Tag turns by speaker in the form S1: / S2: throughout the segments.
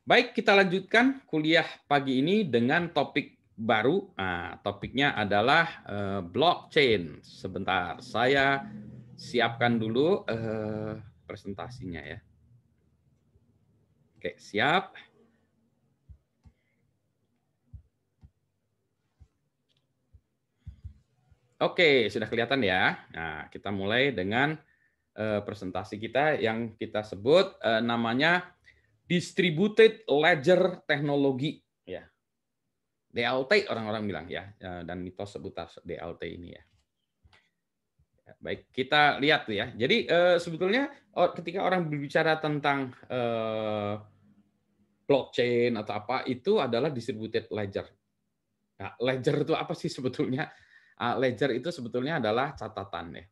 S1: Baik, kita lanjutkan kuliah pagi ini dengan topik baru. Nah, topiknya adalah blockchain. Sebentar, saya siapkan dulu presentasinya ya. Oke, siap. Oke, sudah kelihatan ya. Nah, kita mulai dengan presentasi kita yang kita sebut namanya Distributed Ledger Technology. Ya, DLT orang-orang bilang ya, dan mitos seputar DLT ini ya. Baik, kita lihat tuh ya. Jadi sebetulnya ketika orang berbicara tentang blockchain atau apa, itu adalah distributed ledger. Nah, ledger itu apa sih sebetulnya? Ledger itu sebetulnya adalah catatan ya.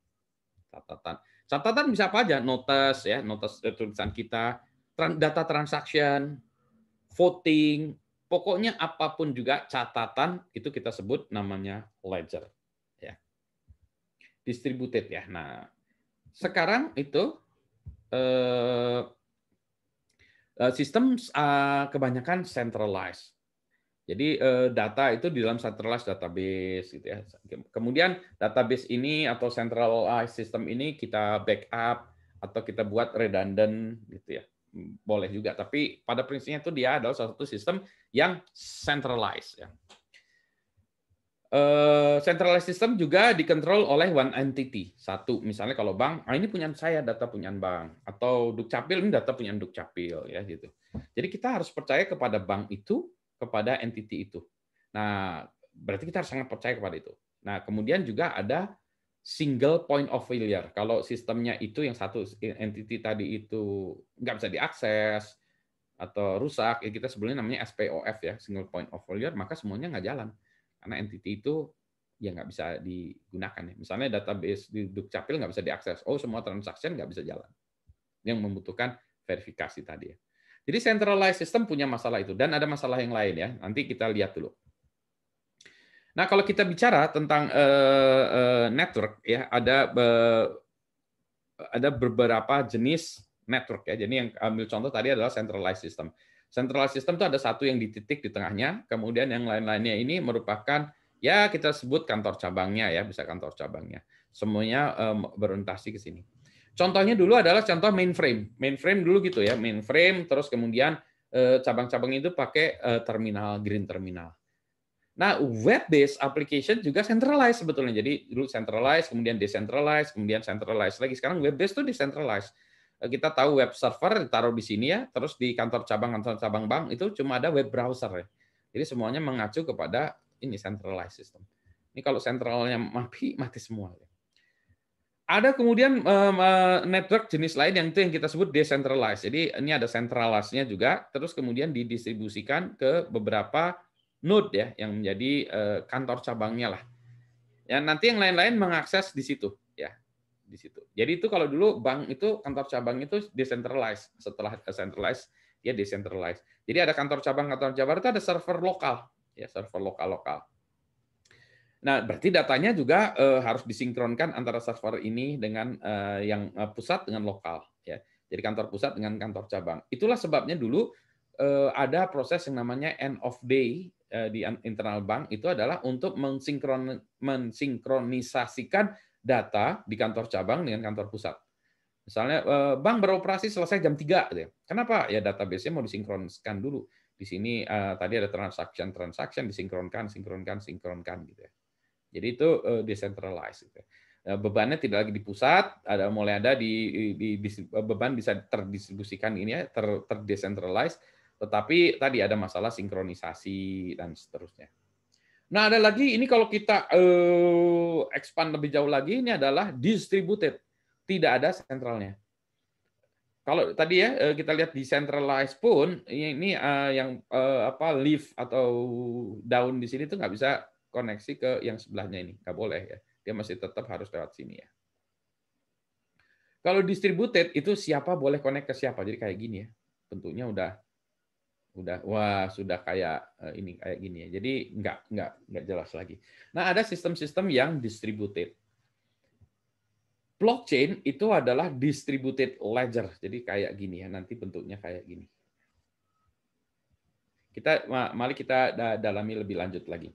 S1: Catatan. Catatan bisa apa aja? Notes ya, notes tulisan kita, data transaction, voting, pokoknya apapun juga catatan itu kita sebut namanya ledger. Ya. Distributed ya. Nah, sekarang itu sistem kebanyakan centralized. Jadi data itu di dalam centralized database gitu ya. Kemudian database ini atau centralized system ini kita backup atau kita buat redundant gitu ya. Boleh juga, tapi pada prinsipnya itu dia adalah salah satu sistem yang centralized ya. Centralized system juga dikontrol oleh one entity. Satu, misalnya kalau bank, ini punya saya, data punya bank. Atau Dukcapil, ini data punya Dukcapil. Ya, gitu. Jadi kita harus percaya kepada bank itu, kepada entity itu. Nah, berarti kita harus sangat percaya kepada itu. Nah, kemudian juga ada single point of failure. Kalau sistemnya itu yang satu entity tadi itu nggak bisa diakses, atau rusak, ya kita sebenarnya namanya SPOF ya, single point of failure, maka semuanya nggak jalan. Karena entity itu ya nggak bisa digunakan ya. Misalnya database di Dukcapil nggak bisa diakses. Oh, semua transaction nggak bisa jalan. Yang membutuhkan verifikasi tadi ya. Jadi centralized system punya masalah itu. Dan ada masalah yang lain ya. Nanti kita lihat dulu. Nah, kalau kita bicara tentang network ya, ada beberapa jenis network ya. Jadi yang ambil contoh tadi adalah centralized system. Centralized system itu ada satu yang di titik di tengahnya, kemudian yang lain-lainnya ini merupakan ya kita sebut kantor cabangnya ya, bisa kantor cabangnya. Semuanya berorientasi ke sini. Contohnya dulu adalah contoh mainframe. Mainframe dulu gitu ya, mainframe terus kemudian cabang-cabang itu pakai terminal, green terminal. Nah, web-based application juga centralized sebetulnya. Jadi dulu centralized, kemudian decentralized, kemudian centralized lagi. Sekarang web-based itu decentralized. Kita tahu web server ditaruh di sini ya, terus di kantor cabang bank itu cuma ada web browser ya. Jadi semuanya mengacu kepada ini centralized system. Ini kalau sentralnya mati, mati semua. Ada kemudian network jenis lain yang itu yang kita sebut decentralized. Jadi ini ada centralized-nya juga, terus kemudian didistribusikan ke beberapa node ya yang menjadi kantor cabangnya lah. Ya nanti yang lain-lain mengakses di situ ya, di situ. Jadi itu kalau dulu bank itu kantor cabang itu decentralized, setelah centralized dia decentralized. Jadi ada kantor cabang itu ada server lokal ya, server lokal. Nah, berarti datanya juga harus disinkronkan antara server ini dengan yang pusat dengan lokal ya. Jadi kantor pusat dengan kantor cabang. Itulah sebabnya dulu ada proses yang namanya end of day di internal bank itu adalah untuk mensinkronisasikan data di kantor cabang dengan kantor pusat. Misalnya bank beroperasi selesai jam 3 gitu ya. Kenapa? Ya database-nya mau disinkronkan dulu. Di sini tadi ada transaction sinkronkan gitu ya. Jadi itu decentralized. Gitu. Bebannya tidak lagi di pusat, mulai ada beban bisa terdistribusikan ini ya, terdecentralized, tetapi tadi ada masalah sinkronisasi dan seterusnya. Nah, ada lagi ini kalau kita expand lebih jauh lagi ini adalah distributed, tidak ada sentralnya. Kalau tadi ya kita lihat decentralized pun ini yang leaf atau daun di sini tuh nggak bisa koneksi ke yang sebelahnya ini, nggak boleh ya. Dia masih tetap harus lewat sini ya. Kalau distributed itu siapa boleh connect ke siapa. Jadi kayak gini ya. Bentuknya sudah kayak ini kayak gini ya. Jadi nggak jelas lagi. Nah, ada sistem-sistem yang distributed. Blockchain itu adalah distributed ledger. Jadi kayak gini ya, nanti bentuknya kayak gini. Mari kita dalami lebih lanjut lagi.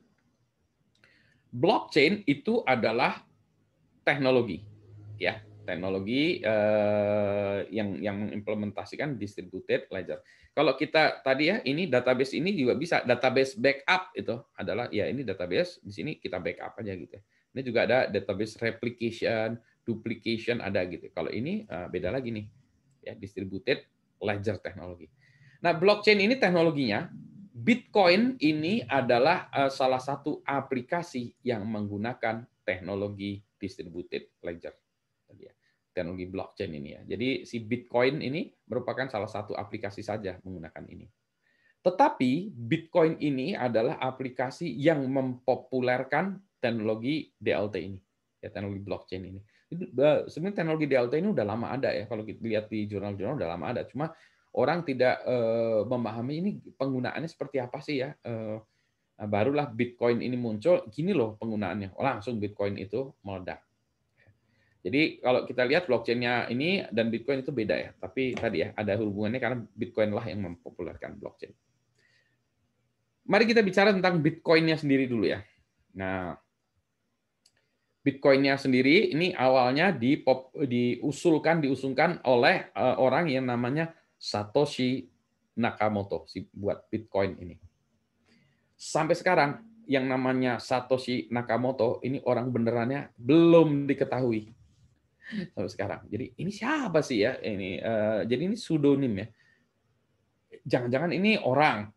S1: Blockchain itu adalah teknologi, ya, teknologi yang mengimplementasikan distributed ledger. Kalau kita tadi ya, ini database ini juga bisa database backup, itu adalah ya ini database, di sini kita backup aja gitu. Ini juga ada database replication, duplication ada gitu. Kalau ini beda lagi nih, ya, distributed ledger teknologi. Nah, blockchain ini teknologinya, Bitcoin ini adalah salah satu aplikasi yang menggunakan teknologi distributed ledger. Teknologi blockchain ini ya. Jadi si Bitcoin ini merupakan salah satu aplikasi saja menggunakan ini. Tetapi Bitcoin ini adalah aplikasi yang mempopulerkan teknologi DLT ini, ya, teknologi blockchain ini. Sebenarnya teknologi DLT ini udah lama ada ya, kalau kita lihat di jurnal-jurnal udah lama ada. Cuma orang tidak memahami ini penggunaannya seperti apa sih ya. Barulah Bitcoin ini muncul, gini loh penggunaannya. Langsung Bitcoin itu meledak. Jadi kalau kita lihat blockchain-nya ini dan Bitcoin itu beda ya. Tapi tadi ya ada hubungannya karena Bitcoin lah yang mempopulerkan blockchain. Mari kita bicara tentang Bitcoin-nya sendiri dulu ya. Nah, Bitcoin-nya sendiri ini awalnya diusungkan oleh orang yang namanya Satoshi Nakamoto, si buat Bitcoin ini. Sampai sekarang yang namanya Satoshi Nakamoto ini orang benerannya belum diketahui sampai sekarang. Jadi ini siapa sih ya ini? Jadi ini pseudonym ya. Jangan-jangan ini orang,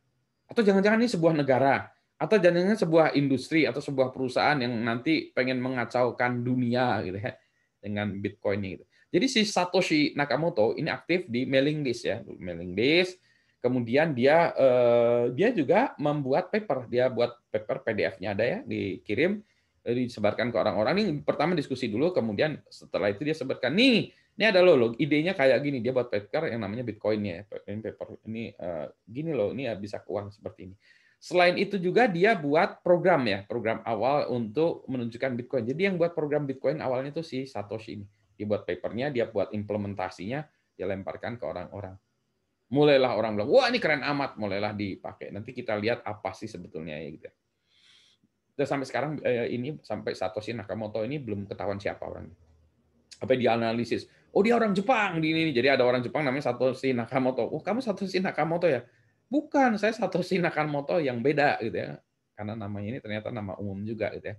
S1: atau jangan-jangan ini sebuah negara, atau jangan-jangan sebuah industri atau sebuah perusahaan yang nanti pengen mengacaukan dunia gitu ya dengan Bitcoin gitu. Jadi si Satoshi Nakamoto ini aktif di mailing list ya, mailing list. Kemudian dia juga membuat paper, dia buat paper PDF-nya ada ya, dikirim, disebarkan ke orang-orang. Ini pertama diskusi dulu, kemudian setelah itu dia sebarkan, ini ada loh, idenya kayak gini, dia buat paper yang namanya Bitcoin-nya, paper ini gini loh, ini bisa keuangan seperti ini. Selain itu juga dia buat program ya, program awal untuk menunjukkan Bitcoin. Jadi yang buat program Bitcoin awalnya itu si Satoshi ini. Dia buat papernya, dia buat implementasinya, dia lemparkan ke orang-orang. Mulailah orang bilang, wah ini keren amat, mulailah dipakai. Nanti kita lihat apa sih sebetulnya ya gitu. Dan sampai sekarang ini sampai Satoshi Nakamoto ini belum ketahuan siapa orangnya. Apa dianalisis? Oh dia orang Jepang di ini. Jadi ada orang Jepang namanya Satoshi Nakamoto. Oh kamu Satoshi Nakamoto ya? Bukan, saya Satoshi Nakamoto yang beda gitu ya. Karena namanya ini ternyata nama umum juga gitu ya.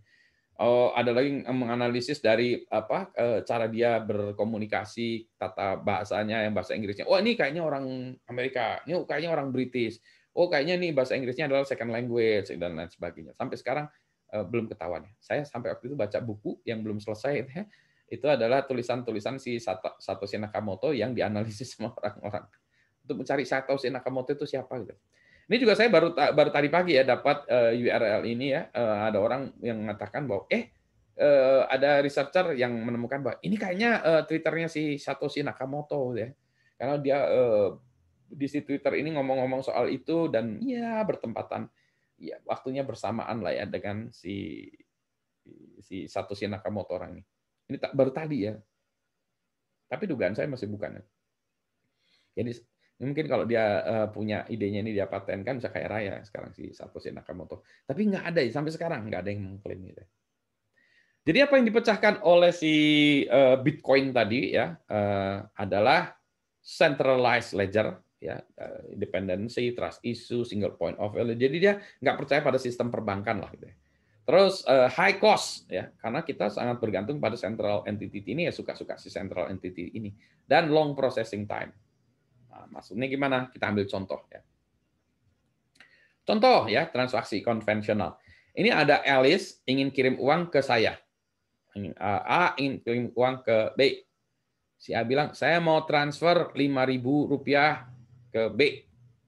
S1: Oh, ada lagi yang menganalisis dari apa cara dia berkomunikasi, tata bahasanya yang bahasa Inggrisnya. Oh ini kayaknya orang Amerika, ini kayaknya orang British. Oh kayaknya nih bahasa Inggrisnya adalah second language dan lain sebagainya. Sampai sekarang belum ketahuan. Saya sampai waktu itu baca buku yang belum selesai itu adalah tulisan-tulisan si Satoshi Nakamoto yang dianalisis sama orang-orang untuk mencari Satoshi Nakamoto itu siapa gitu. Ini juga saya baru tadi pagi ya dapat URL ini ya, ada orang yang mengatakan bahwa ada researcher yang menemukan bahwa ini kayaknya Twitternya si Satoshi Nakamoto ya, karena dia di si Twitter ini ngomong-ngomong soal itu dan ya bertempatan ya waktunya bersamaan lah ya dengan si Satoshi Nakamoto orang ini. Ini baru tadi ya. Tapi dugaan saya masih bukan. Jadi mungkin kalau dia punya idenya ini dia patenkan bisa kayak raya sekarang si Satoshi Nakamoto. Tapi nggak ada sampai sekarang nggak ada yang mengklaim gitu. Jadi apa yang dipecahkan oleh si Bitcoin tadi ya adalah centralized ledger ya, independency, trust issue, single point of value. Jadi dia nggak percaya pada sistem perbankan lah gitu. Terus high cost ya, karena kita sangat bergantung pada central entity ini ya suka-suka si central entity ini dan long processing time. Nah, maksudnya gimana? Kita ambil contoh ya. Contoh ya transaksi konvensional. Ini ada Alice ingin kirim uang ke saya. A ingin kirim uang ke B. Si A bilang saya mau transfer Rp5.000 ke B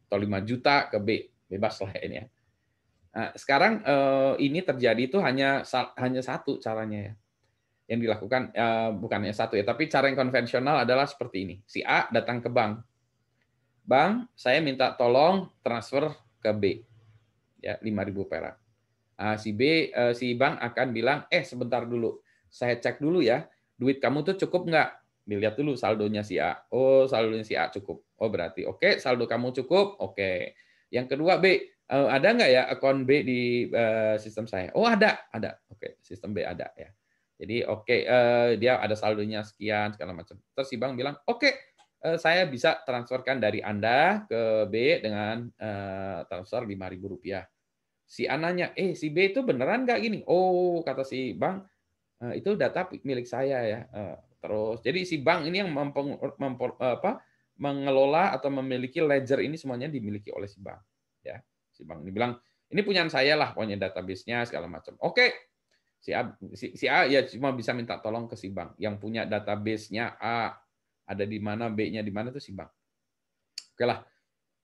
S1: atau 5 juta ke B. Bebas lah ini ya. Nah, sekarang ini terjadi itu hanya satu caranya ya. Yang dilakukan bukannya satu ya, tapi cara yang konvensional adalah seperti ini. Si A datang ke bank. Bang, saya minta tolong transfer ke B. Ya, 5.000 perak. Nah, si bank akan bilang, sebentar dulu. Saya cek dulu ya, duit kamu tuh cukup nggak? Dilihat dulu saldonya si A. Oh, saldonya si A cukup. Oh, berarti oke, saldo kamu cukup. Oke. Yang kedua B, Ada nggak ya akun B di sistem saya? Oh ada. Oke, sistem B ada ya. Jadi oke, dia ada saldonya sekian segala macam. Terus si bank bilang, oke, saya bisa transferkan dari Anda ke B dengan transfer Rp5.000. Si A nanya, si B itu beneran nggak gini? Oh, kata si bank, itu data milik saya ya. Terus, jadi si bank ini yang mengelola atau memiliki ledger ini semuanya dimiliki oleh si bank. Ya, si bank ini bilang, ini punyaan saya lah, pokoknya database-nya segala macam. Oke, si A ya cuma bisa minta tolong ke si bank yang punya database-nya A ada di mana, B-nya di mana itu si bank. Oke lah,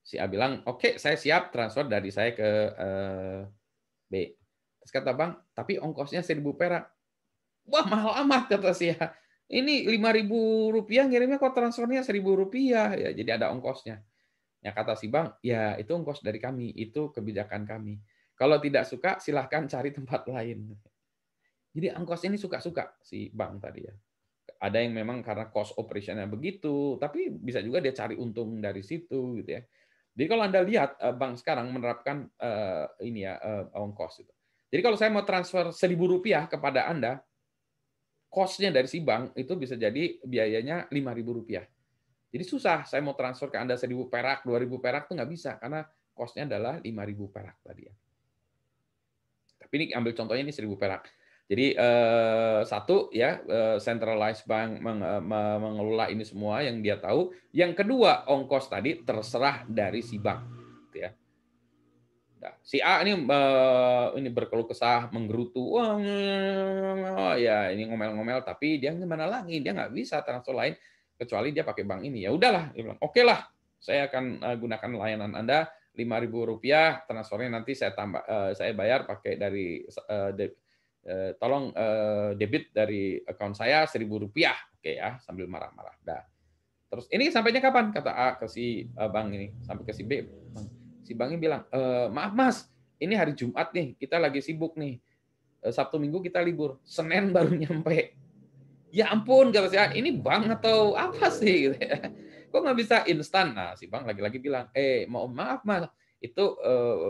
S1: si A bilang, oke, saya siap transfer dari saya ke B. Terus kata bank, tapi ongkosnya 1.000 perak. Wah, mahal amat, kata si A. Ini Rp5.000 ngirimnya kok transfernya Rp1.000 ya, jadi ada ongkosnya. Ya kata si bank, ya itu ongkos dari kami, itu kebijakan kami. Kalau tidak suka silahkan cari tempat lain. Jadi ongkos ini suka-suka si bank tadi ya. Ada yang memang karena cost operationnya begitu, tapi bisa juga dia cari untung dari situ gitu ya. Jadi kalau Anda lihat bank sekarang menerapkan ini ya ongkos itu. Jadi kalau saya mau transfer Rp1.000 kepada Anda, cost-nya dari si bank itu bisa jadi biayanya Rp5.000. Jadi susah saya mau transfer ke Anda 1.000 perak, 2.000 perak itu nggak bisa karena cost-nya adalah 5.000 perak tadi ya. Tapi ini ambil contohnya ini 1.000 perak. Jadi satu ya centralized bank mengelola ini semua yang dia tahu. Yang kedua ongkos tadi terserah dari si bank, gitu ya. Nah, si A ini berkeluh kesah, menggerutu, wah ya ini ngomel-ngomel, tapi dia gimana lagi? Dia nggak bisa transfer lain kecuali dia pakai bank ini. Ya udahlah, dia bilang oke lah, saya akan gunakan layanan Anda. Rp5.000 transfernya nanti saya tambah, saya bayar pakai dari tolong debit dari account saya Rp1.000, oke ya, sambil marah-marah. Dah. Terus ini sampainya kapan? Kata A ke si bank ini, sampai ke si B. Si banknya bilang, maaf Mas, ini hari Jumat nih, kita lagi sibuk nih. Sabtu Minggu kita libur, Senin baru nyampe. Ya ampun, kata si A, ini bank atau apa sih? Gitu ya. Kok nggak bisa instan? Nah, si bank lagi-lagi bilang, mohon maaf Mas, itu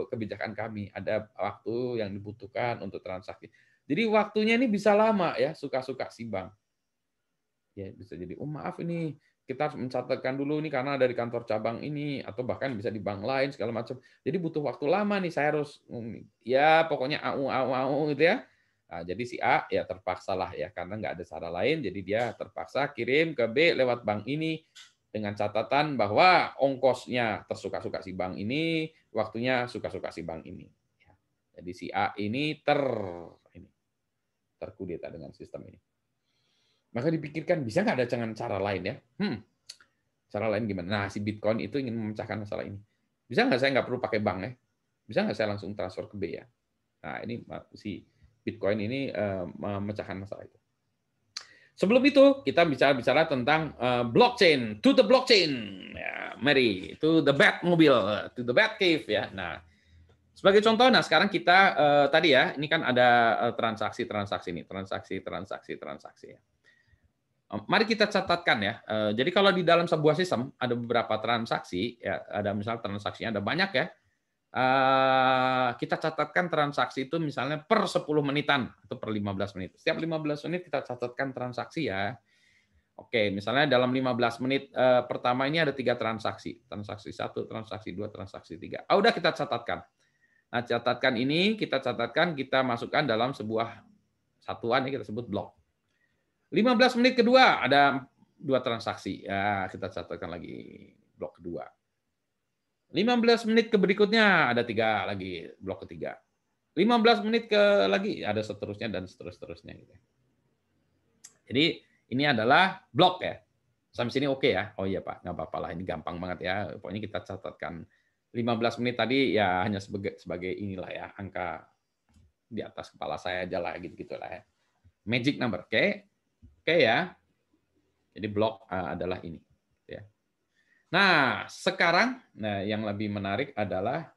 S1: kebijakan kami. Ada waktu yang dibutuhkan untuk transaksi. Jadi waktunya ini bisa lama ya, suka-suka si bank. Ya bisa jadi, oh maaf ini kita harus mencatatkan dulu nih karena dari kantor cabang ini atau bahkan bisa di bank lain segala macam. Jadi butuh waktu lama nih saya harus ya pokoknya au gitu ya. Nah, jadi si A ya terpaksa lah ya karena nggak ada cara lain jadi dia terpaksa kirim ke B lewat bank ini dengan catatan bahwa ongkosnya tersuka-suka si bank ini, waktunya suka-suka si bank ini. Ya. Jadi si A ini terkudeta dengan sistem ini. Maka dipikirkan, bisa nggak ada dengan cara lain ya? Cara lain gimana? Nah, si Bitcoin itu ingin memecahkan masalah ini. Bisa nggak saya nggak perlu pakai bank ya? Bisa nggak saya langsung transfer ke B ya? Nah, ini si Bitcoin ini memecahkan masalah itu. Sebelum itu, kita bicara tentang blockchain, to the blockchain. Ya, mari, to the Batmobile, to the Batcave ya. Nah, sebagai contoh, nah sekarang kita tadi ya, ini kan ada transaksi-transaksi nih, transaksi ya. Mari kita catatkan ya. Jadi kalau di dalam sebuah sistem ada beberapa transaksi, ya ada misal transaksinya ada banyak ya. Kita catatkan transaksi itu misalnya per 10 menitan atau per 15 menit. Setiap 15 menit kita catatkan transaksi ya. Oke, misalnya dalam 15 menit pertama ini ada 3 transaksi. Transaksi 1, transaksi 2, transaksi 3. Udah kita catatkan. Nah, catatkan ini kita catatkan, kita masukkan dalam sebuah satuan yang kita sebut blok. 15 menit kedua ada 2 transaksi. Ya, kita catatkan lagi blok kedua. 15 menit ke berikutnya ada 3 lagi blok ketiga. 15 menit ke lagi ada seterusnya dan seterusnya gitu. Jadi ini adalah blok ya. Sampai sini oke ya. Oh iya Pak, nggak apa-apa lah ini gampang banget ya. Pokoknya kita catatkan 15 menit tadi ya hanya sebagai inilah ya, angka di atas kepala saya aja lah gitu-gitulah ya. Magic number, oke? Oke ya. Jadi blok adalah ini. Ya. Nah, sekarang yang lebih menarik adalah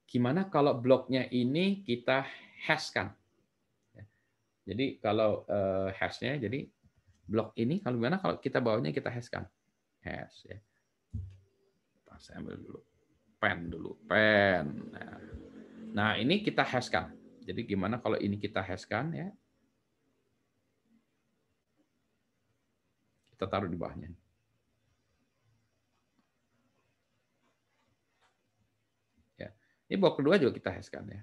S1: gimana kalau bloknya ini kita hashkan. Jadi kalau hashnya, jadi blok ini kalau gimana kalau kita bawanya kita hashkan. Hash ya. Saya ambil dulu. pen dulu, pen. Nah, ini kita hashkan. Jadi gimana kalau ini kita hashkan ya? Kita taruh di bawahnya. Ya. Ini blok kedua juga kita hashkan ya.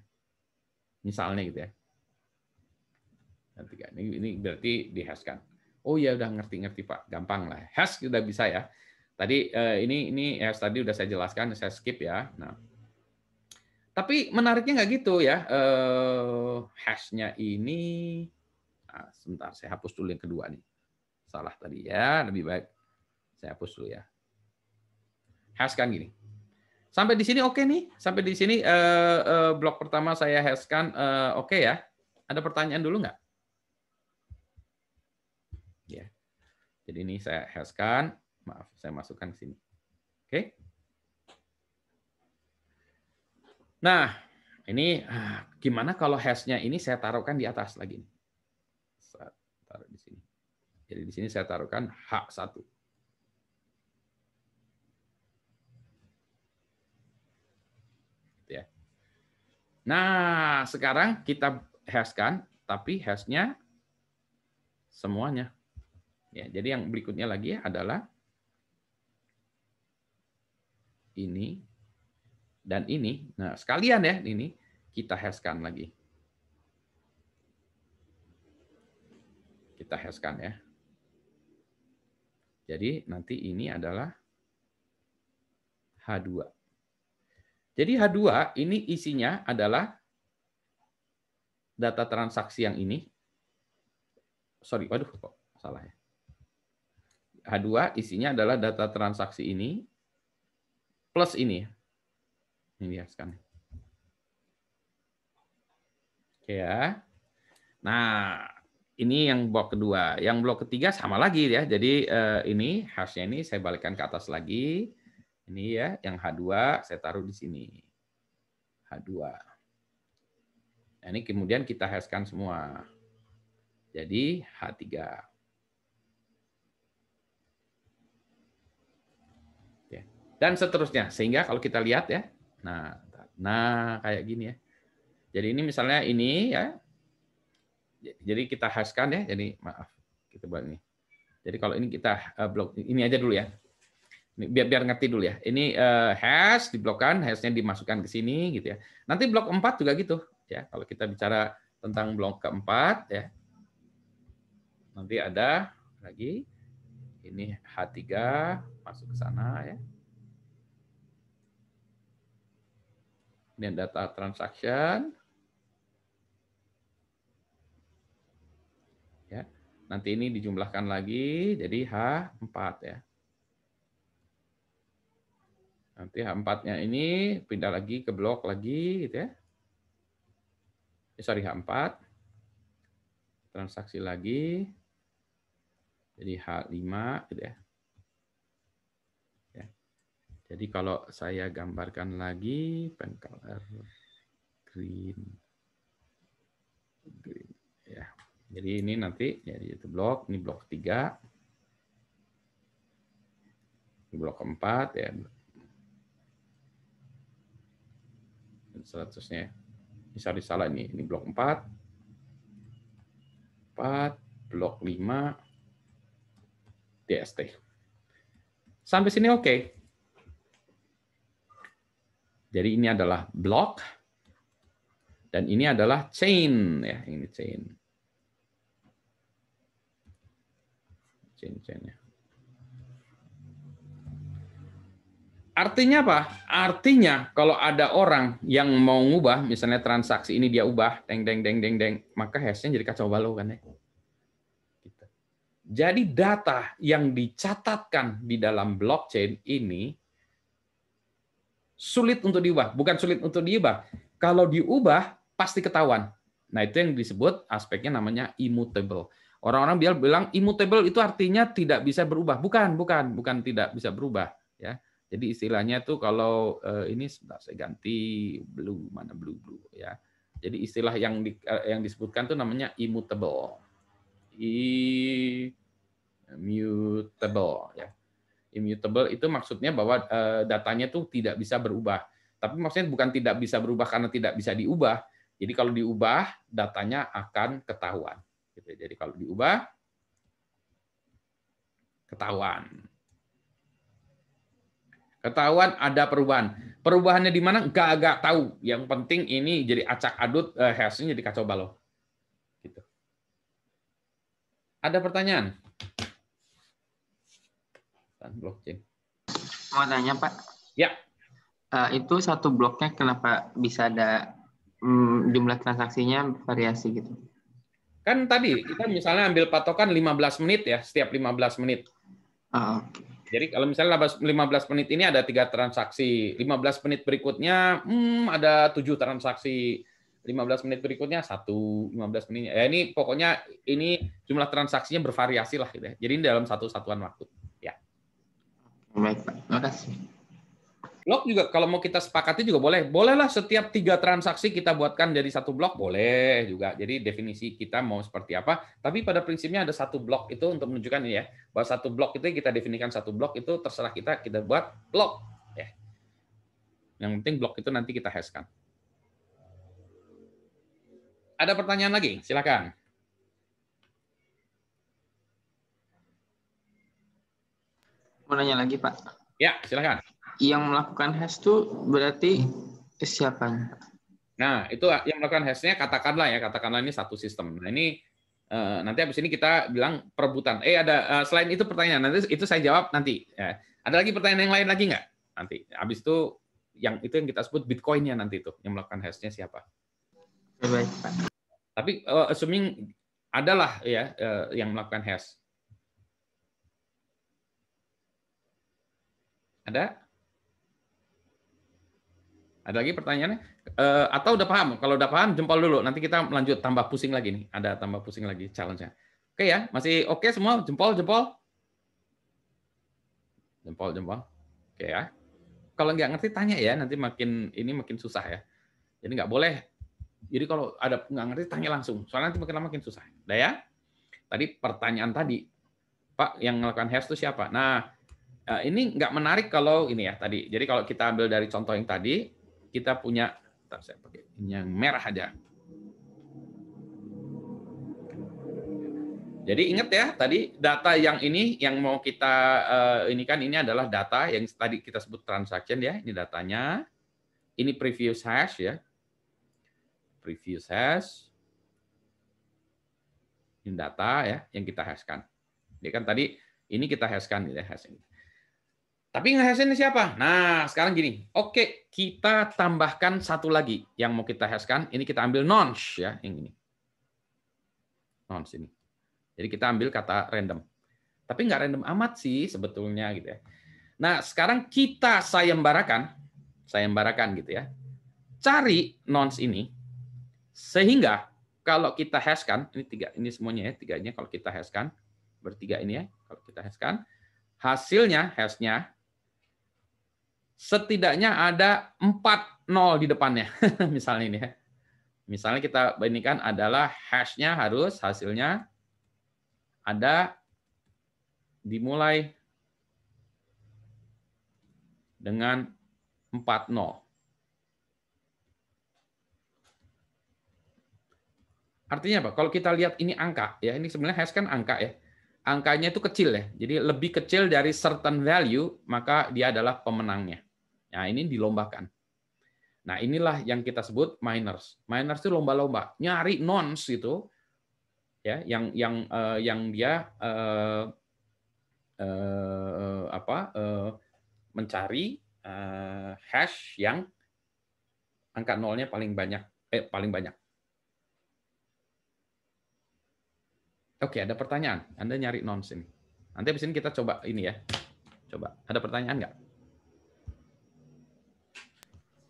S1: Misalnya gitu ya. Ini berarti dihashkan. Oh ya udah ngerti Pak, gampang lah. Hash udah bisa ya. Tadi ini hash tadi udah saya jelaskan, saya skip ya. Nah, tapi menariknya nggak gitu ya. Hashnya ini, nah, sebentar saya hapus dulu yang kedua nih. Salah tadi ya, lebih baik saya hapus dulu ya. Hash kan gini. Sampai di sini oke nih. Sampai di sini blok pertama saya hashkan oke ya. Ada pertanyaan dulu nggak? Ya. Jadi ini saya hashkan. Maaf, saya masukkan ke sini. Oke. Nah, ini gimana kalau hashnya ini saya taruhkan di atas lagi. Saya taruh di sini. Jadi di sini saya taruhkan H1. Ya. Nah, sekarang kita hashkan, tapi hashnya semuanya. Ya, jadi yang berikutnya lagi adalah ini dan ini. Nah, sekalian ya, ini kita hashkan lagi. Kita hashkan ya. Jadi nanti ini adalah H2. Jadi H2 ini isinya adalah data transaksi yang ini. Sorry, waduh kok salah ya. H2 isinya adalah data transaksi ini plus ini. Ini dihashkan. Oke ya. Nah, ini yang blok kedua. Yang blok ketiga sama lagi ya. Jadi ini hashnya ini saya balikkan ke atas lagi. Ini ya, yang H2 saya taruh di sini. H2. Nah, ini kemudian kita hashkan semua. Jadi H3. Dan seterusnya. Sehingga kalau kita lihat ya. Nah kayak gini ya. Jadi ini misalnya ini ya. Jadi kita hashkan ya. Jadi maaf, kita buat ini. Jadi kalau ini kita blok ini aja dulu ya. Biar ngerti dulu ya. Ini hash diblokkan, hashnya dimasukkan ke sini gitu ya. Nanti blok 4 juga gitu ya. Kalau kita bicara tentang blok keempat ya. Nanti ada lagi ini H3 masuk ke sana ya. Ini data transaction. Ya. Nanti ini dijumlahkan lagi jadi H4 ya. Nanti H4-nya ini pindah lagi ke blok lagi gitu ya. Sorry, H4. Transaksi lagi. Jadi H5 gitu ya. Jadi kalau saya gambarkan lagi pen color green. Ya. Jadi ini nanti jadi itu blok, ini blok 3. Ini blok 4 ya. Seterusnya. Ini salah ini blok 4. 4, blok 5 DST. Sampai sini oke. Jadi ini adalah blok dan ini adalah chain ya, ini chain. Chain-chainnya. Artinya apa? Artinya kalau ada orang yang mau ngubah, misalnya transaksi ini dia ubah, deng, maka hashnya jadi kacau balau kan ya. Jadi data yang dicatatkan di dalam blockchain ini sulit untuk diubah. Bukan sulit untuk diubah. Kalau diubah, pasti ketahuan. Nah, itu yang disebut aspeknya namanya immutable. Orang-orang bilang immutable itu artinya tidak bisa berubah. Bukan tidak bisa berubah. Ya. Jadi istilahnya tuh kalau ini sebentar saya ganti blue, mana blue ya. Jadi istilah yang disebutkan tuh namanya immutable. Immutable ya. Immutable itu maksudnya bahwa datanya tuh tidak bisa berubah. Tapi maksudnya bukan tidak bisa berubah karena tidak bisa diubah. Jadi kalau diubah, datanya akan ketahuan. Gitu. Jadi kalau diubah, ketahuan. Ketahuan ada perubahan. Perubahannya di mana? Nggak tahu. Yang penting ini jadi acak adut, hashnya jadi kacau balau. Gitu. Ada pertanyaan? Blockchain.
S2: Mau tanya Pak?
S1: Ya.
S2: Itu satu bloknya kenapa bisa ada jumlah transaksinya variasi gitu?
S1: Kan tadi kita misalnya ambil patokan 15 menit ya, setiap 15 menit.
S2: Okay.
S1: Jadi kalau misalnya 15 menit ini ada 3 transaksi, 15 menit berikutnya ada 7 transaksi, 15 menit berikutnya 1, 15 menit. Ya ini pokoknya ini jumlah transaksinya bervariasi lah gitu ya. Jadi dalam satu satuan waktu. Ya.
S2: Baik, Pak. Terima kasih.
S1: Blok juga kalau mau kita sepakati juga boleh. Bolehlah setiap 3 transaksi kita buatkan jadi satu blok, boleh juga. Jadi definisi kita mau seperti apa. Tapi pada prinsipnya ada satu blok itu untuk menunjukkan ini ya, bahwa satu blok itu kita definisikan satu blok itu terserah kita buat blok. Ya. Yang penting blok itu nanti kita hashkan. Ada pertanyaan lagi? Silakan.
S2: Mau nanya lagi, Pak.
S1: Ya, silakan.
S2: Yang melakukan hash itu berarti siapa?
S1: Nah, itu yang melakukan hashnya katakanlah ini satu sistem. Nah, ini nanti habis ini kita bilang perebutan. Ada selain itu pertanyaan, nanti itu saya jawab nanti. Ya. Ada lagi pertanyaan yang lain lagi nggak? Nanti. Habis itu yang kita sebut Bitcoin-nya nanti itu, yang melakukan hashnya siapa?
S2: Baik, Pak.
S1: Tapi assuming adalah ya yang melakukan hash. Ada? Ada lagi pertanyaannya? Atau udah paham? Kalau udah paham, jempol dulu. Nanti kita lanjut tambah pusing lagi nih. Ada tambah pusing lagi challenge-nya. Oke ya? Masih oke semua? Jempol, jempol? Jempol, jempol. Oke ya. Kalau nggak ngerti, tanya ya. Nanti makin susah ya. Jadi nggak boleh. Jadi kalau ada nggak ngerti, tanya langsung. Soalnya nanti makin lama makin susah. Udah ya? Tadi pertanyaan tadi. Pak, yang melakukan hash itu siapa? Nah, ini nggak menarik kalau ini ya tadi. Jadi kalau kita ambil dari contoh yang tadi, kita punya, saya pakai yang merah aja. Jadi ingat ya, tadi data yang ini yang mau kita ini adalah data yang tadi kita sebut transaction ya, ini datanya. Ini previous hash ya. Previous hash. Ini data ya yang kita hashkan. Jadi kan tadi ini kita hashkan ya, hash ini. Tapi nge-hash ini siapa? Nah, sekarang gini. Oke, kita tambahkan satu lagi yang mau kita hashkan. Ini kita ambil nonce ya, yang ini. Nonce ini. Jadi kita ambil kata random. Tapi nggak random amat sih sebetulnya gitu ya. Nah, sekarang kita sayembarakan gitu ya. Cari nonce ini sehingga kalau kita hashkan, ini semuanya ya, tiganya kalau kita hashkan, bertiga ini ya, kalau kita hashkan, hasilnya hashnya setidaknya ada 4 nol di depannya. Misalnya ini ya. Misalnya kita bandingkan adalah hashnya harus hasilnya ada dimulai dengan 4 nol. Artinya apa? Kalau kita lihat ini angka, ya ini sebenarnya hash kan angka ya. Angkanya itu kecil ya. Jadi lebih kecil dari certain value, maka dia adalah pemenangnya. Nah, ini dilombakan. Nah, inilah yang kita sebut miners. Miners itu lomba-lomba, nyari nonce itu ya, yang dia mencari hash yang angka nolnya paling banyak. Oke, ada pertanyaan. Anda nyari nonce ini. Nanti habis ini kita coba ini ya. Coba. Ada pertanyaan nggak?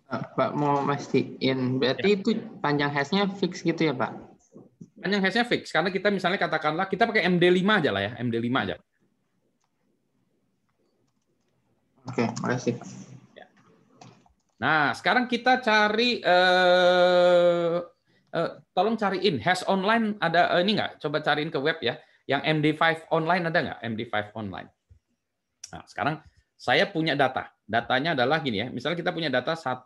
S2: Pak mau mastiin, berarti ya, itu panjang hashnya fix gitu ya Pak?
S1: Panjang hashnya fix, karena kita misalnya katakanlah kita pakai MD5 aja lah ya, MD5 aja.
S2: Oke, makasih.
S1: Ya. Nah, sekarang kita cari, tolong cariin hash online ada ini nggak? Coba cariin ke web ya. Yang MD5 online ada nggak? MD5 online. Nah, sekarang saya punya data. Datanya adalah gini ya. Misalnya kita punya data 1,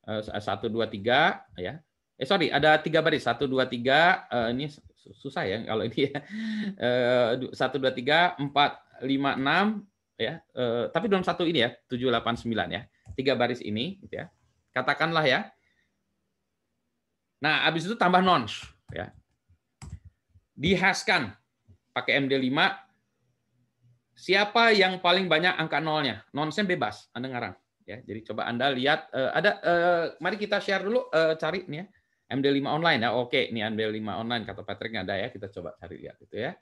S1: 2, 3, ya. Sorry, ada 3 baris. 1, 2, 3. Ini susah ya kalau ini ya. 1, 2, 3, 4, 5, 6. Ya. Tapi dalam satu ini ya, 7, 8, 9 ya. 3 baris ini, gitu ya. Katakanlah ya. Nah, habis itu tambah nonce. Ya. Dihashkan pakai MD5. Siapa yang paling banyak angka nolnya? Nonce bebas, Anda ngarang. Ya, jadi coba Anda lihat mari kita share dulu, cari nih ya. MD5 online ya. Oke, ini MD5 online kata Patrick ada ya. Kita coba cari lihat itu ya.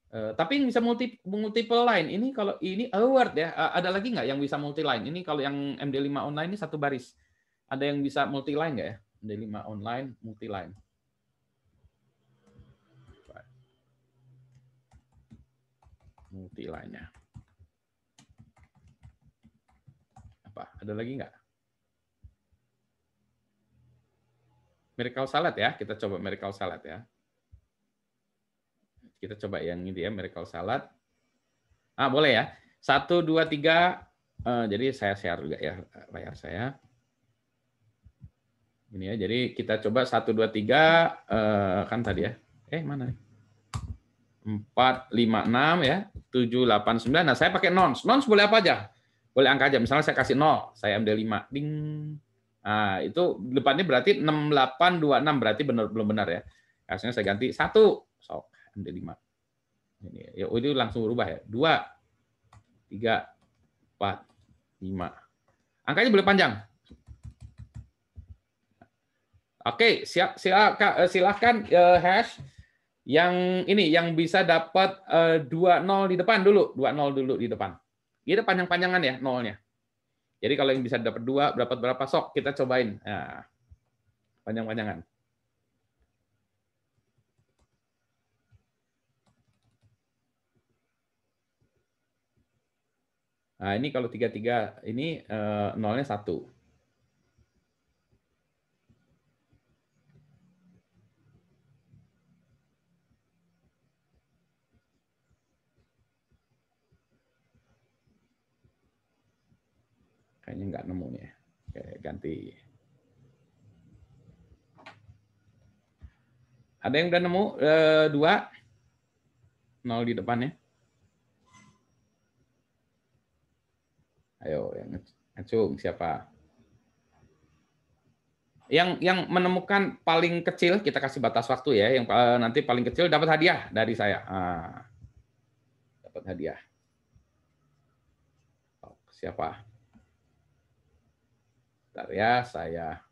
S1: Tapi yang bisa multiple line ini kalau ini award ya. Ada lagi nggak yang bisa multi line? Ini kalau yang MD5 online ini satu baris. Ada yang bisa multi line nggak ya? MD5 online multi line. Multi line-nya. Apa? Ada lagi nggak? Miracle Salad ya. Kita coba Miracle Salad ya. Kita coba yang ini ya, Miracle Salad. Boleh ya. 1, 2, 3. Jadi saya share juga ya layar saya. Ini ya. Jadi kita coba 1, 2, 3. Kan tadi ya. Mana? 4, 5, 6 ya. 7, 8, 9. Nah, saya pakai nonce. Nonce boleh apa aja? Boleh angka aja. Misalnya saya kasih 0. Saya MD5. Ding. Nah, itu depannya berarti 6, 8, 2, 6. Berarti belum benar ya. Hasilnya saya ganti 1. Sok. MD5. Ini ya, itu langsung berubah ya. 2, 3, 4, 5. Angkanya boleh panjang. Oke, silakan hash yang ini yang bisa dapat 2-0 di depan dulu, 2-0 dulu di depan. Ini panjang-panjangan ya nolnya. Jadi kalau yang bisa dapat 2, dapat berapa sok kita cobain. Nah, panjang-panjangan. Nah, ini kalau 3-3 ini nolnya 1. Kayaknya nggak nemu nih. Oke, ganti. Ada yang udah nemu 2 0 di depannya? Ayo, yang ngacung siapa? Yang menemukan paling kecil, kita kasih batas waktu ya. Yang nanti paling kecil dapat hadiah dari saya. Dapat hadiah. Siapa? Bentar ya, saya.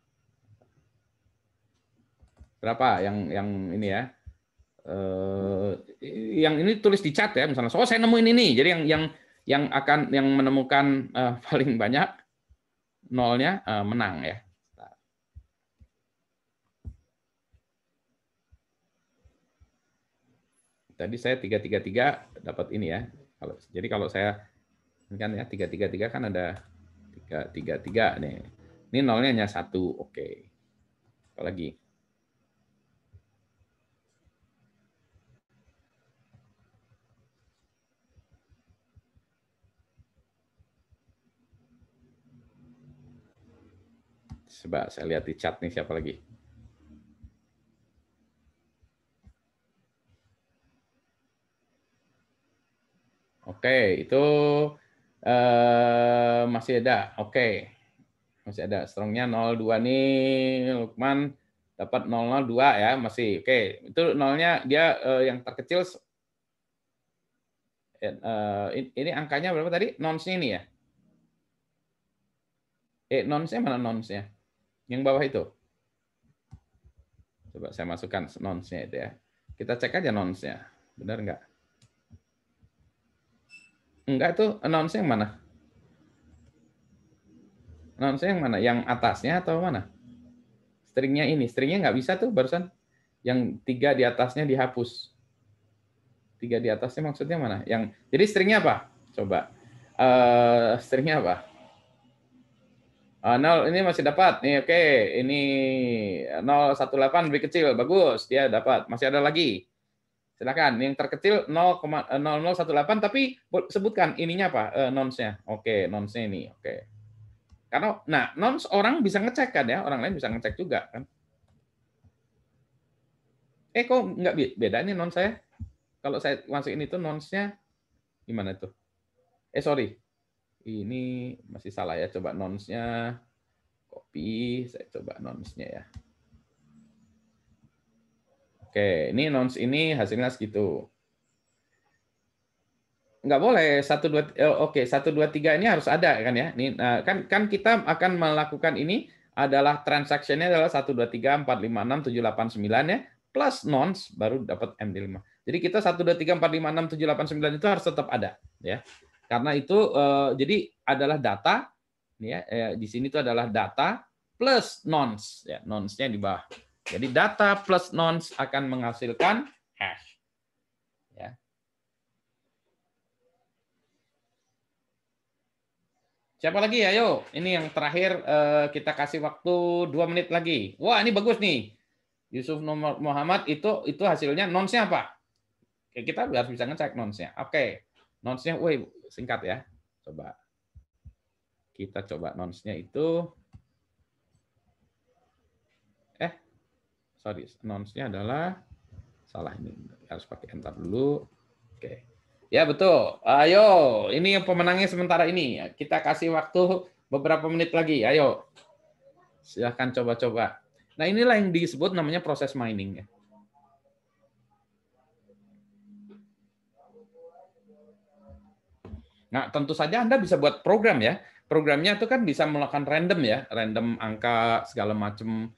S1: Berapa yang ini ya? Yang ini tulis di chat ya, misalnya. Saya nemuin ini. Jadi yang menemukan paling banyak nolnya menang ya. Tadi saya 3-3-3 dapat ini ya. Jadi kalau saya kan ya 3-3-3 kan ada 3-3-3 nih. Ini nolnya hanya 1. Oke. Apalagi? Coba saya lihat di chat nih siapa lagi. Oke, itu masih ada. Oke. Masih ada. Strongnya 02 nih, Lukman dapat 002 ya, masih. Oke, itu nolnya dia yang terkecil. Ini angkanya berapa tadi? Nonsnya ini ya? Nonsnya mana nonsnya? Yang bawah itu. Coba saya masukkan nonsnya itu ya. Kita cek aja nonsnya. Benar nggak? Enggak, itu nonsnya yang mana? Nonsnya yang mana? Yang atasnya atau mana? Stringnya ini. Stringnya nggak bisa tuh barusan. Yang 3 di atasnya dihapus. 3 di atasnya maksudnya mana? Jadi stringnya apa? Coba. Stringnya apa? 0 ini masih dapat. Nih oke, ini 018 lebih kecil. Bagus, dia dapat. Masih ada lagi. Silakan. Yang terkecil 0,0018 tapi sebutkan ininya apa? Nonsnya. Oke, nonsnya ini. Oke. Karena nons orang bisa ngecek kan ya, orang lain bisa ngecek juga kan. Kok nggak beda nih nons saya? Kalau saya masukin itu nonsnya gimana tuh? Sorry. Ini masih salah ya. Coba nonsnya copy, saya coba nonsnya ya. Oke, ini nons ini hasilnya segitu. Nggak boleh 1 2 3 ini harus ada kan ya. Ini kan kita akan melakukan ini adalah transaksinya adalah 1 2 3 4 5 6 7 8 9 ya, plus nons baru dapat MD5. Jadi kita 1 2 3 4 5 6 7 8 9 itu harus tetap ada ya. Karena itu jadi adalah data ya, di sini itu adalah data plus nons ya, nonsnya di bawah. Jadi data plus nons akan menghasilkan hash. Ya. Siapa lagi? Ayo, ini yang terakhir kita kasih waktu 2 menit lagi. Wah, ini bagus nih. Yusuf Muhammad itu hasilnya nonsnya apa? Oke, kita harus bisa ngecek nonsnya. Oke, nonsnya, woi singkat ya. Coba kita coba nonsnya itu. Sorry, nonsnya adalah salah ini. Harus pakai enter dulu. Oke. Ya betul. Ayo, ini yang pemenangnya sementara ini. Kita kasih waktu beberapa menit lagi. Ayo, silahkan coba-coba. Nah inilah yang disebut namanya proses mining. Nah tentu saja Anda bisa buat program ya. Programnya itu kan bisa melakukan random ya, random angka segala macam.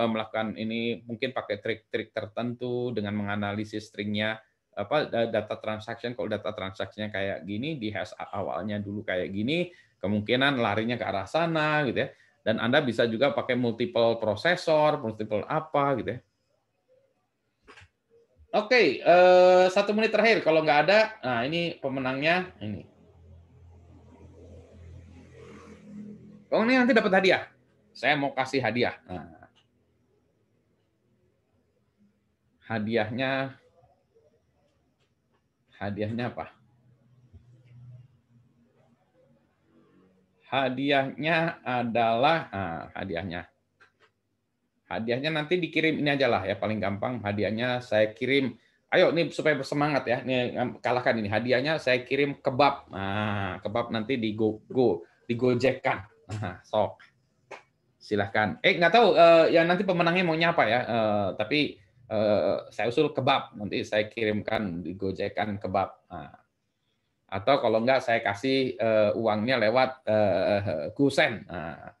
S1: Melakukan ini mungkin pakai trik-trik tertentu dengan menganalisis stringnya data transaction. Kalau data transaksinya kayak gini di hash awalnya dulu kayak gini, kemungkinan larinya ke arah sana gitu ya. Dan Anda bisa juga pakai multiple prosesor, multiple apa gitu ya. Oke, 1 menit terakhir kalau nggak ada, nah ini pemenangnya ini. Oh ini nanti dapat hadiah. Saya mau kasih hadiah. Nah, hadiahnya apa? Hadiahnya adalah hadiahnya nanti dikirim ini aja lah ya, paling gampang hadiahnya saya kirim. Ayo nih supaya bersemangat ya. Nih kalahkan ini. Hadiahnya saya kirim kebab. Nah, kebab nanti digojekkan. Nah, sok. Silahkan. Nggak tahu yang nanti pemenangnya mau nyapa ya. Tapi saya usul kebab. Nanti saya kirimkan digojekkan kebab. Nah, atau kalau enggak saya kasih uangnya lewat GoSend. Nah,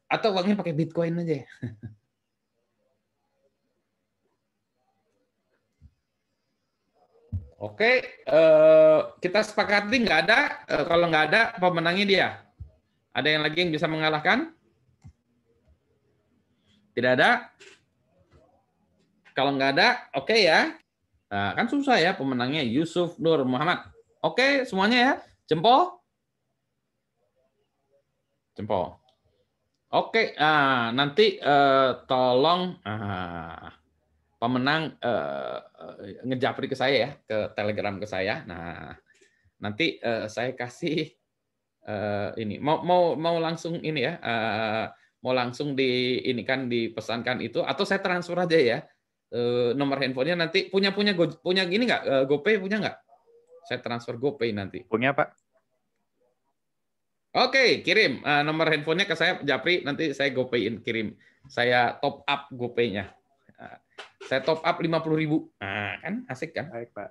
S1: atau uangnya pakai Bitcoin aja. Oke, kita sepakati nggak ada. Kalau nggak ada, pemenangnya dia. Ada yang lagi yang bisa mengalahkan? Tidak ada? Kalau nggak ada, oke ya. Nah, kan susah ya pemenangnya Yusuf Nur Muhammad. Oke, semuanya ya. Jempol? Jempol. Oke, nanti tolong pemenang ngejapri ke saya ya, ke Telegram ke saya. Nah, nanti saya kasih ini mau langsung ini ya, mau langsung dipesankan itu atau saya transfer aja ya nomor handphonenya nanti punya gini nggak GoPay punya nggak? Saya transfer GoPay nanti.
S3: Punya Pak.
S1: Oke, kirim nomor handphonenya ke saya Japri, nanti saya GoPay-in kirim. Saya top up GoPay-nya. Saya top up 50.000. Nah, kan asik kan?
S3: Baik, Pak.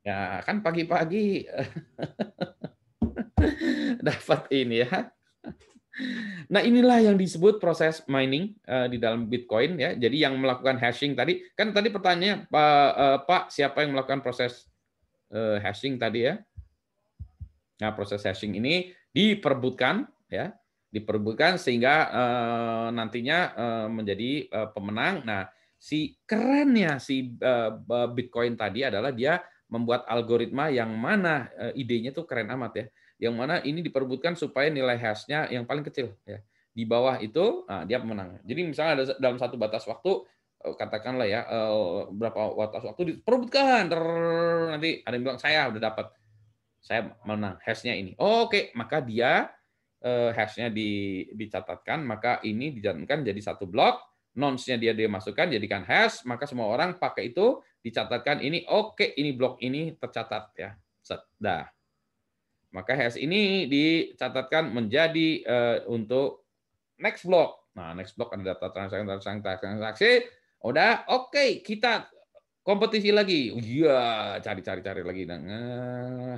S1: Ya, kan pagi-pagi dapat ini ya. Nah, inilah yang disebut proses mining di dalam Bitcoin ya. Jadi yang melakukan hashing tadi, kan tadi pertanyaannya Pak, siapa yang melakukan proses hashing tadi ya? Nah, proses hashing ini diperebutkan ya, diperebutkan sehingga nantinya menjadi pemenang. Nah, si kerennya si Bitcoin tadi adalah dia membuat algoritma yang mana idenya tuh keren amat ya. Yang mana ini diperebutkan supaya nilai hash-nya yang paling kecil ya. Di bawah itu dia pemenang. Jadi misalnya ada dalam satu batas waktu katakanlah ya berapa waktu diperebutkan, nanti ada yang bilang saya udah dapat, saya menang, hashnya ini. Oke, maka dia hashnya dicatatkan, maka ini dijalankan jadi satu blok, nonce-nya dia masukkan jadikan hash, maka semua orang pakai itu, dicatatkan ini, oke, ini blok ini tercatat ya. Dah. Maka hash ini dicatatkan menjadi untuk next block. Nah, next block ada data transaksi. Udah, oke, kita kompetisi lagi. Iya, cari lagi.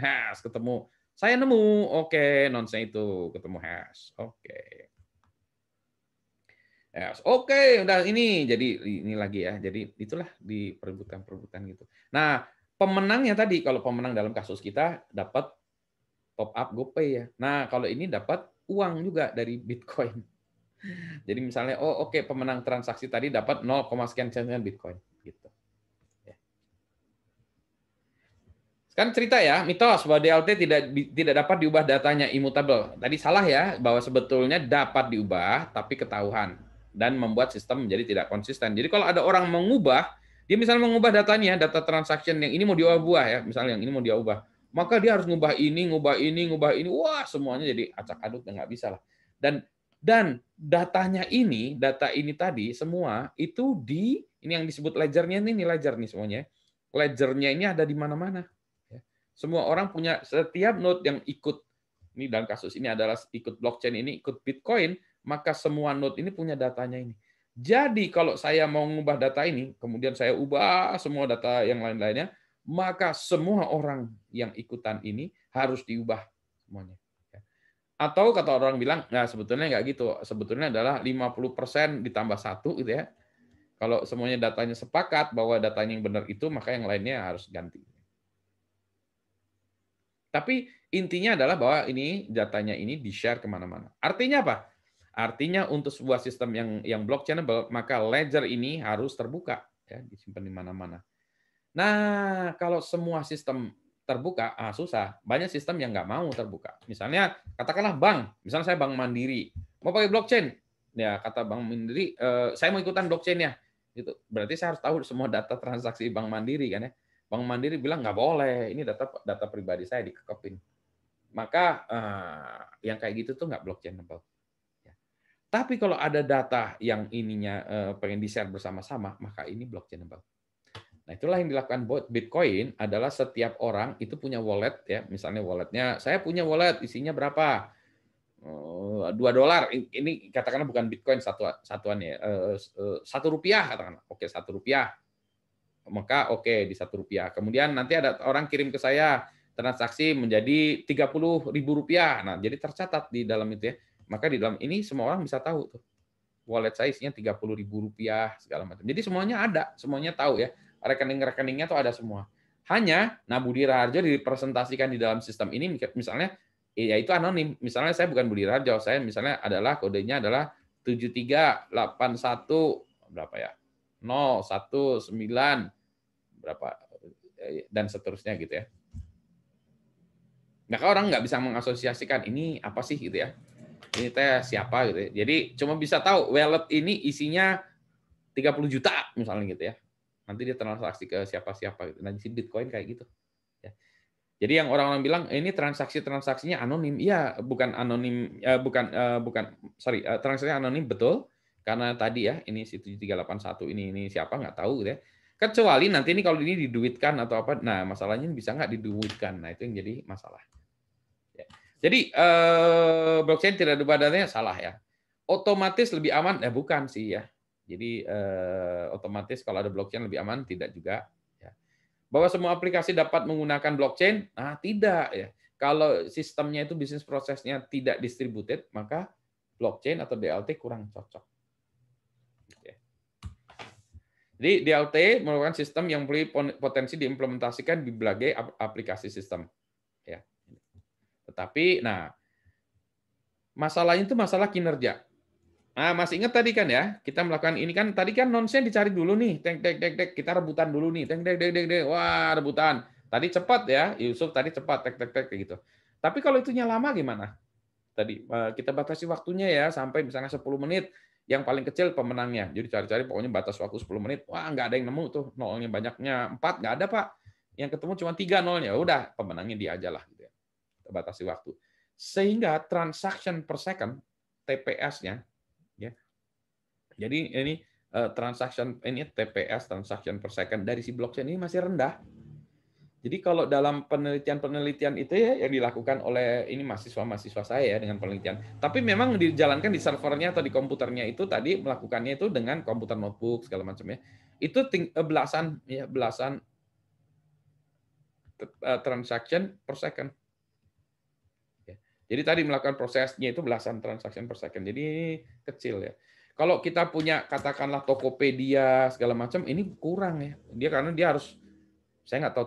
S1: Hash ketemu. Saya nemu. Oke, nonce itu ketemu hash. Oke. Hash. Oke, udah ini. Jadi ini lagi ya. Jadi itulah di perebutan gitu. Nah, pemenangnya tadi, kalau pemenang dalam kasus kita dapat top up GoPay ya. Nah, kalau ini dapat uang juga dari Bitcoin. Jadi misalnya, oh oke, pemenang transaksi tadi dapat 0, sekian sen Bitcoin. Gitu. Ya. Kan cerita ya, mitos bahwa DLT tidak dapat diubah datanya, immutable. Tadi salah ya, bahwa sebetulnya dapat diubah, tapi ketahuan. Dan membuat sistem menjadi tidak konsisten. Jadi kalau ada orang mengubah, dia misalnya mengubah datanya, data transaction yang ini mau diubah ya, misalnya yang ini mau diubah, maka dia harus ngubah ini, wah semuanya jadi acak-aduk dan nggak bisa lah. Dan data ini tadi semua itu ini yang disebut ledgernya ini ledger nih semuanya. Ledgernya ini ada di mana-mana. Semua orang punya setiap node yang ikut. Ini dalam kasus ini adalah ikut blockchain ini, ikut Bitcoin, maka semua node ini punya datanya ini. Jadi kalau saya mau mengubah data ini, kemudian saya ubah semua data yang lain-lainnya, maka semua orang yang ikutan ini harus diubah semuanya. Atau kata orang bilang, nah sebetulnya nggak gitu. Sebetulnya adalah 50% ditambah 1 gitu ya. Kalau semuanya datanya sepakat bahwa datanya yang benar itu, maka yang lainnya harus ganti. Tapi intinya adalah bahwa ini datanya ini di-share kemana-mana. Artinya apa? Artinya untuk sebuah sistem yang blockchainable, maka ledger ini harus terbuka, ya, disimpan di mana-mana. Nah, kalau semua sistem terbuka, susah. Banyak sistem yang nggak mau terbuka. Misalnya, katakanlah bank. Misalnya saya Bank Mandiri. Mau pakai blockchain. Ya, kata Bank Mandiri, saya mau ikutan blockchain-nya. Gitu. Berarti saya harus tahu semua data transaksi Bank Mandiri. Kan ya. Bank Mandiri bilang, nggak boleh. Ini data pribadi saya dikekepin. Maka, yang kayak gitu tuh nggak blockchainable. Ya. Tapi kalau ada data yang ininya pengen di-share bersama-sama, maka ini blockchainable. Nah, itulah yang dilakukan Bitcoin adalah setiap orang itu punya wallet ya. Misalnya walletnya, saya punya wallet isinya berapa? $2. Ini katakanlah bukan Bitcoin satuannya. Rp1 katakanlah. Oke, Rp1. Maka oke di Rp1. Kemudian nanti ada orang kirim ke saya transaksi menjadi Rp30.000. Nah, jadi tercatat di dalam itu ya. Maka di dalam ini semua orang bisa tahu tuh. Wallet saya isinya Rp30.000 segala macam. Jadi semuanya ada, semuanya tahu ya. Rekening-rekeningnya tuh ada semua. Hanya, nah Budi Raharjo dipresentasikan di dalam sistem ini, misalnya, ya itu anonim. Misalnya saya bukan Budi Raharjo, saya misalnya adalah kodenya adalah 7381 berapa ya? 019 berapa dan seterusnya gitu ya. Nah, orang nggak bisa mengasosiasikan ini apa sih gitu ya. Ini teh siapa gitu ya. Jadi cuma bisa tahu wallet ini isinya 30 juta misalnya gitu ya. Nanti dia transaksi ke siapa-siapa gitu. Nah, di Bitcoin kayak gitu. Ya. Jadi yang orang-orang bilang ini transaksinya anonim. Iya, bukan anonim, transaksinya anonim betul. Karena tadi ya, ini si 7381 ini siapa nggak tahu gitu ya. Kecuali nanti ini kalau ini diduitkan atau apa, nah masalahnya bisa nggak diduitkan. Nah, itu yang jadi masalah. Ya. Jadi blockchain tidak diubah datanya salah ya. Otomatis lebih aman? Bukan sih ya. Jadi otomatis kalau ada blockchain lebih aman tidak juga. Ya. Bahwa semua aplikasi dapat menggunakan blockchain? Nah, tidak ya. Kalau sistemnya itu bisnis prosesnya tidak distributed, maka blockchain atau DLT kurang cocok. Ya. Jadi DLT merupakan sistem yang memiliki potensi diimplementasikan di berbagai aplikasi sistem. Ya. Tetapi, nah masalahnya itu masalah kinerja. Nah, masih ingat tadi kan ya, kita melakukan ini kan, tadi kan nonsense dicari dulu nih, kita rebutan dulu nih, wah rebutan. Tadi cepat ya, Yusuf tadi cepat, kayak gitu. Tapi kalau itunya lama gimana? Tadi kita batasi waktunya ya, sampai misalnya 10 menit, yang paling kecil pemenangnya. Jadi cari-cari pokoknya batas waktu 10 menit. Wah, nggak ada yang nemu tuh. Nolnya banyaknya 4, nggak ada, Pak. Yang ketemu cuma 3 nolnya. Udah, pemenangnya dia aja lah. Gitu ya. Kita batasi waktu. Sehingga transaction per second, TPS-nya, ya. Jadi ini TPS, transaction per second, dari si blockchain ini masih rendah. Jadi kalau dalam penelitian-penelitian itu ya yang dilakukan oleh ini mahasiswa-mahasiswa saya ya dengan penelitian, tapi memang dijalankan di servernya atau di komputernya itu tadi melakukannya itu dengan komputer notebook segala macamnya. Itu belasan transaction per second. Jadi tadi melakukan prosesnya itu belasan transaction per second. Jadi kecil ya. Kalau kita punya katakanlah Tokopedia segala macam ini kurang ya. Karena dia harus, saya nggak tahu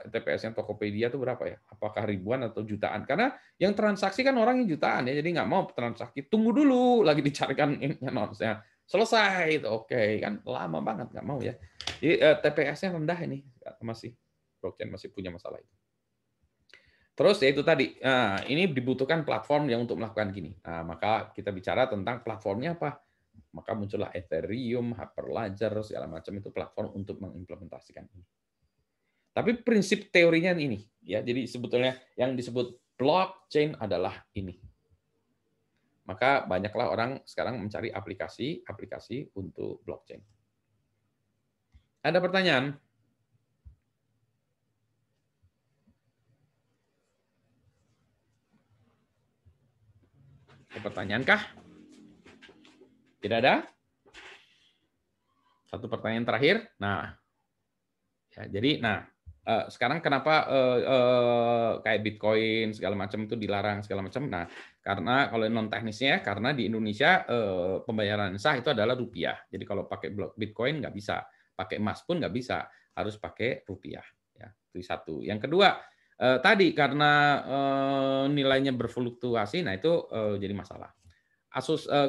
S1: TPS-nya Tokopedia itu berapa ya? Apakah ribuan atau jutaan? Karena yang transaksi kan orang yang jutaan ya, jadi nggak mau transaksi. Tunggu dulu, lagi dicarikan nonsnya. Selesai, itu oke kan lama banget nggak mau ya. Jadi TPS-nya rendah ini, masih blockchain masih punya masalah itu. Terus ya itu tadi, ini dibutuhkan platform yang untuk melakukan gini. Nah, maka kita bicara tentang platformnya apa? Maka muncullah Ethereum, Hyperledger, segala macam itu platform untuk mengimplementasikan ini. Tapi prinsip teorinya ini, ya. Jadi sebetulnya yang disebut blockchain adalah ini. Maka banyaklah orang sekarang mencari aplikasi untuk blockchain. Ada pertanyaan? Ada pertanyaan kah? Tidak ada? Satu pertanyaan terakhir. Nah, ya, jadi, sekarang kenapa kayak Bitcoin segala macam itu dilarang segala macam? Nah, karena kalau non teknisnya, karena di Indonesia pembayaran sah itu adalah rupiah. Jadi kalau pakai Bitcoin nggak bisa, pakai emas pun nggak bisa, harus pakai rupiah. Ya, itu satu. Yang kedua, tadi karena nilainya berfluktuasi, nah itu jadi masalah.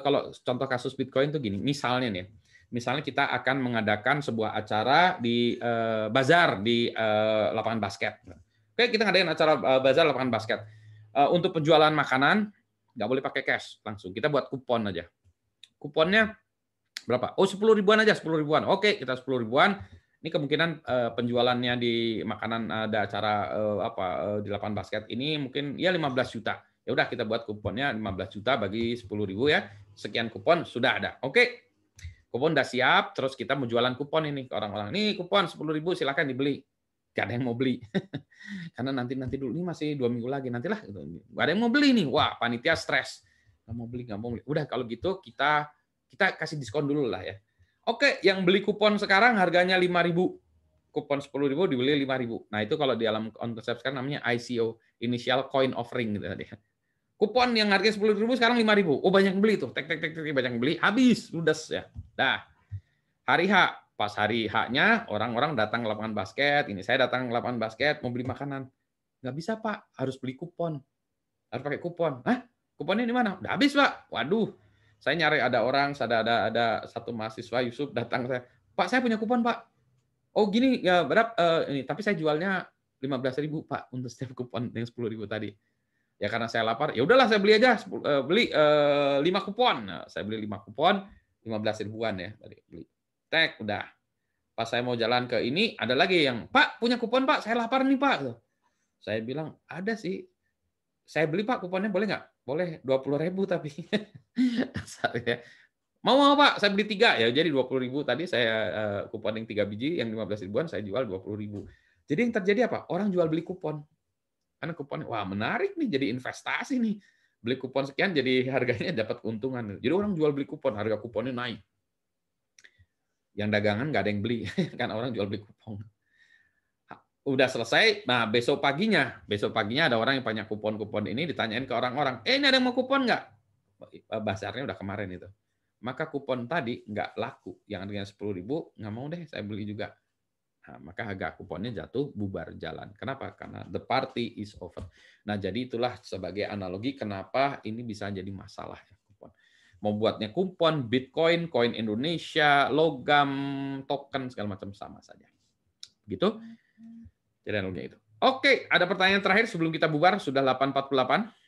S1: Kalau contoh kasus Bitcoin itu gini, misalnya nih. Misalnya kita akan mengadakan sebuah acara di bazar di lapangan basket. Oke, kita ngadain acara bazar lapangan basket. Untuk penjualan makanan nggak boleh pakai cash langsung. Kita buat kupon aja. Kuponnya berapa? Oh, 10 ribuan aja, 10 ribuan. Oke, kita 10 ribuan. Ini kemungkinan penjualannya di makanan ada acara di lapangan basket ini mungkin ya 15 juta. Ya udah kita buat kuponnya 15 juta bagi 10.000 ya. Sekian kupon sudah ada. Oke. Kupon udah siap, terus kita mau jualan kupon ini ke orang-orang. Nih kupon 10.000 silakan dibeli. Gak ada yang mau beli. Karena nanti dulu, ini masih 2 minggu lagi, nantilah. Gak ada yang mau beli nih. Wah, panitia stres. Gak mau beli. Udah kalau gitu kita kasih diskon dulu lah ya. Oke, yang beli kupon sekarang harganya 5.000. Kupon 10.000 dibeli 5.000. Nah itu kalau di dalam konsep sekarang namanya ICO, Initial Coin Offering gitu tadi. Kupon yang harganya 10.000 sekarang 5.000. Oh banyak yang beli tuh, tek banyak yang beli, habis ludes ya. Dah. Hari H, pas hari H-nya orang-orang datang ke lapangan basket. Ini saya datang ke lapangan basket mau beli makanan. Nggak bisa Pak, harus beli kupon. Harus pakai kupon. Hah? Kuponnya di mana? Udah habis Pak. Waduh. Saya nyari ada orang, ada satu mahasiswa Yusuf datang saya. Pak saya punya kupon Pak. Oh gini ya berapa ini? Tapi saya jualnya 15.000 Pak untuk setiap kupon yang 10.000 tadi. Ya karena saya lapar, ya udahlah saya beli aja, beli 5 kupon. Nah, saya beli 5 kupon, 15 ribuan ya tadi beli. Tek udah. Pas saya mau jalan ke ini, ada lagi yang, Pak punya kupon Pak, saya lapar nih Pak. Saya bilang ada sih. Saya beli Pak kuponnya boleh nggak? Boleh 20.000 tapi. Mau Pak, saya beli 3 ya jadi 20.000 tadi saya kupon yang 3 biji, yang 15 ribuan saya jual 20.000. Jadi yang terjadi apa? Orang jual beli kupon. Karena kupon, wah menarik nih, jadi investasi nih. Beli kupon sekian, jadi harganya dapat keuntungan. Jadi orang jual beli kupon, harga kuponnya naik. Yang dagangan nggak ada yang beli, kan orang jual beli kupon. Udah selesai, nah besok paginya ada orang yang punya kupon-kupon ini, ditanyain ke orang-orang, ini ada yang mau kupon nggak? Basarnya udah kemarin itu. Maka kupon tadi nggak laku, yang harganya 10.000, nggak mau deh, saya beli juga. Nah, maka harga kuponnya jatuh, bubar jalan. Kenapa? Karena the party is over. Nah, jadi itulah sebagai analogi kenapa ini bisa jadi masalah ya kupon. Mau buatnya kupon, Bitcoin, koin Indonesia, logam, token segala macam sama saja. Gitu. Jadi analoginya itu. Oke, ada pertanyaan terakhir sebelum kita bubar, sudah 8.48.